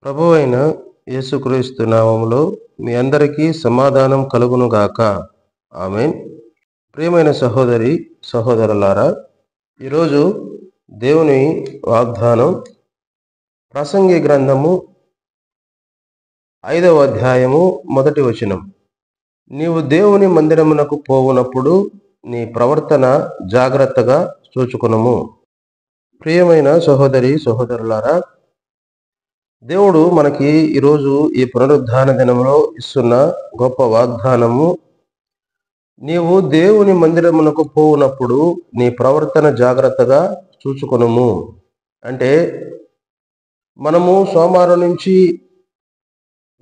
ప్రభువైన యేసుక్రీస్తు నామములో మీ అందరికీ సమాధానం కలుగునుగాక. ఆమేన్. ప్రియమైన సహోదరి సహోదరులారా, ఈరోజు దేవుని వాగ్దానం ప్రసంగి గ్రంథము 5వ అధ్యాయము 1వ వచనం. నీవు దేవుని మందిరమునకు పోవునప్పుడు నీ ప్రవర్తన జాగ్రత్తగా చూచుకొనుము. ప్రియమైన సహోదరి సహోదరులారా, దేవుడు మనకి ఈరోజు ఈ పునరుద్ధాన దినంలో ఇస్తున్న గొప్ప వాగ్దానము, నీవు దేవుని మందిరమునకు పోవునప్పుడు నీ ప్రవర్తన జాగ్రత్తగా చూచుకొనుము. అంటే మనము సోమవారం నుంచి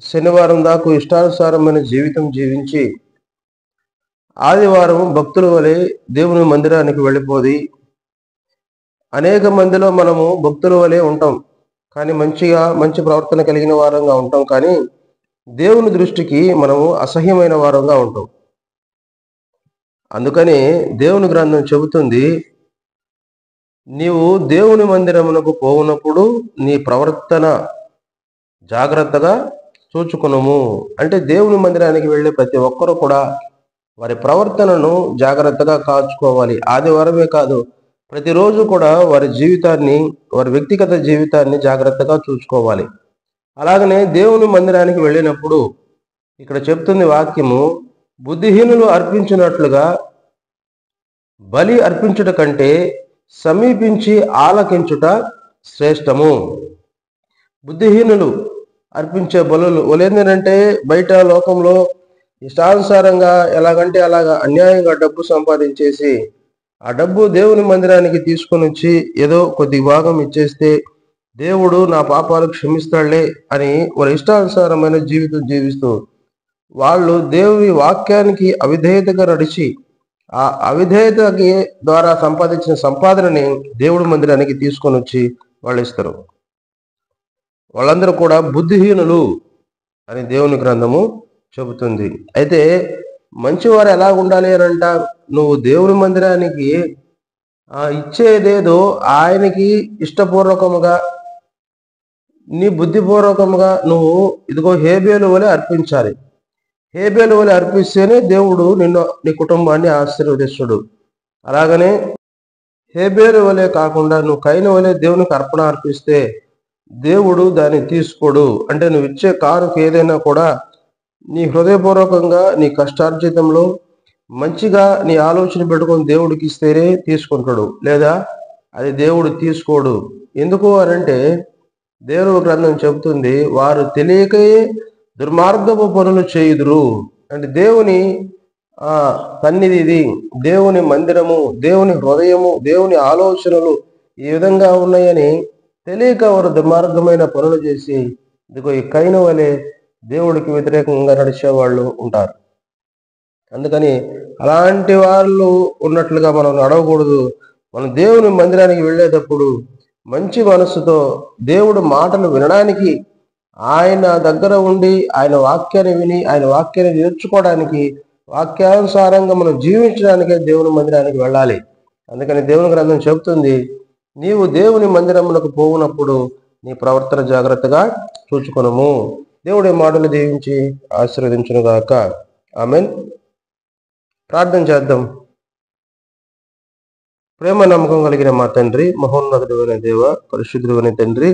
శనివారం దాకా ఇష్టానుసారమైన జీవితం జీవించి ఆదివారం భక్తుల వలె దేవుని మందిరానికి వెళ్ళిపోది అనేక మందిలో మనము భక్తుల వలె ఉంటాం, కానీ మంచి ప్రవర్తన కలిగిన వారంగా ఉంటాం, కానీ దేవుని దృష్టికి మనము అసహ్యమైన వారంగా ఉంటాం. అందుకని దేవుని గ్రంథం చెబుతుంది, నీవు దేవుని మందిరమునకు పోవునప్పుడు నీ ప్రవర్తన జాగ్రత్తగా చూచుకొనుము. అంటే దేవుని మందిరానికి వెళ్ళే ప్రతి ఒక్కరూ కూడా వారి ప్రవర్తనను జాగ్రత్తగా కాచుకోవాలి. ఆదివారమే కాదు, ప్రతిరోజు కూడా వారి జీవితాన్ని, వారి వ్యక్తిగత జీవితాన్ని జాగ్రత్తగా చూసుకోవాలి. అలాగనే దేవుని మందిరానికి వెళ్ళినప్పుడు ఇక్కడ చెప్తుంది వాక్యము, బుద్ధిహీనులు అర్పించినట్లుగా బలి అర్పించుట కంటే సమీపించి ఆలకించుట శ్రేష్టము. బుద్ధిహీనులు అర్పించే బలులు ఏంటంటే, బయట లోకంలో ఇష్టానుసారంగా ఎలాగంటే అలాగా అన్యాయంగా డబ్బు సంపాదించేసి ఆ డబ్బు దేవుని మందిరానికి తీసుకొని వచ్చి ఏదో కొద్ది భాగం ఇచ్చేస్తే దేవుడు నా పాపాలు క్షమిస్తాడులే అని వారి ఇష్టానుసారమైన జీవితం జీవిస్తూ వాళ్ళు దేవుని వాక్యానికి అవిధేయతగా నడిచి ఆ అవిధేయతకి ద్వారా సంపాదించిన సంపాదనని దేవుడి మందిరానికి తీసుకొని వచ్చి వాళ్ళు ఇస్తారు. వాళ్ళందరూ కూడా బుద్ధిహీనులు అని దేవుని గ్రంథము చెబుతుంది. అయితే మంచివారు ఎలా ఉండాలి అని అంట, నువ్వు దేవుని మందిరానికి ఇచ్చేదేదో ఆయనకి ఇష్టపూర్వకముగా, నీ బుద్ధిపూర్వకముగా నువ్వు ఇదిగో హేబేలు వలె అర్పించాలి. హేబేలు వలె అర్పిస్తేనే దేవుడు నీ కుటుంబాన్ని ఆశీర్వదిస్తాడు. అలాగనే హేబేలు వలె కాకుండా నువ్వు కయీను వలె దేవునికి అర్పణ అర్పిస్తే దేవుడు దాన్ని తీసుకోడు. అంటే నువ్వు ఇచ్చే కానుక ఏదైనా కూడా నీ హృదయపూర్వకంగా నీ కష్టార్జితంలో మంచిగా నీ ఆలోచన పెట్టుకొని దేవుడికి ఇస్తేనే తీసుకుంటాడు, లేదా అది దేవుడు తీసుకోడు. ఎందుకు అనంటే దేవుని గ్రంథం చెబుతుంది, వారు తెలియకే దుర్మార్గపు పనులు చేయుదురు. అంటే దేవుని సన్నిధి ఇది, దేవుని మందిరము, దేవుని హృదయము, దేవుని ఆలోచనలు ఈ విధంగా ఉన్నాయని తెలియక వారు దుర్మార్గమైన పనులు చేసి ఇదిగో ఈ కయీను వలె దేవుడికి వ్యతిరేకంగా నడిచే వాళ్ళు ఉంటారు. అందుకని అలాంటి వాళ్ళు ఉన్నట్లుగా మనం నడవకూడదు. మనం దేవుని మందిరానికి వెళ్ళేటప్పుడు మంచి మనసుతో దేవుడు మాటలు వినడానికి, ఆయన దగ్గర ఉండి ఆయన వాక్యాన్ని విని ఆయన వాక్యాన్ని నేర్చుకోవడానికి, వాక్యానుసారంగా మనం జీవించడానికే దేవుని మందిరానికి వెళ్ళాలి. అందుకని దేవుని గ్రంథం చెబుతుంది, నీవు దేవుని మందిరమునకు పోవునప్పుడు నీ ప్రవర్తన జాగ్రత్తగా చూచుకొనుము. దేవుడి మాటలు దీవించి ఆశీర్వదించునుగాక. ఆమేన్. ప్రార్థన చేద్దాం. ప్రేమ నమ్మకం కలిగిన మా తండ్రి, మహోన్నతుడైన దేవ, పరిశుద్ధుడైన తండ్రి,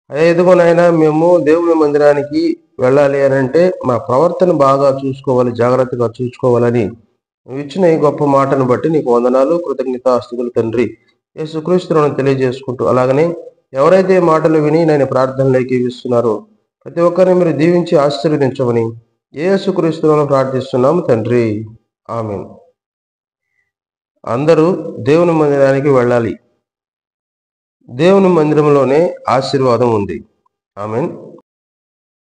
ఎదుగునైనా మేము దేవుని మందిరానికి వెళ్ళాలి అని అంటే మా ప్రవర్తన బాగా చూసుకోవాలి, జాగ్రత్తగా చూసుకోవాలని నువ్వు ఇచ్చిన ఈ గొప్ప మాటను బట్టి నీకు వందనాలు, కృతజ్ఞతాస్తుతులు తండ్రి. యేసుక్రీస్తును తెలియజేసుకుంటూ, అలాగనే ఎవరైతే మాటలు విని నేను ప్రార్థనలోకి ఇస్తున్నారో ప్రతి ఒక్కరిని మీరు దీవించి ఆశీర్వదించమని యేసుక్రీస్తును ప్రార్థిస్తున్నాము తండ్రి. ఆమేన్. అందరూ దేవుని మందిరానికి వెళ్ళాలి. దేవుని మందిరంలోనే ఆశీర్వాదం ఉంది. ఆమేన్.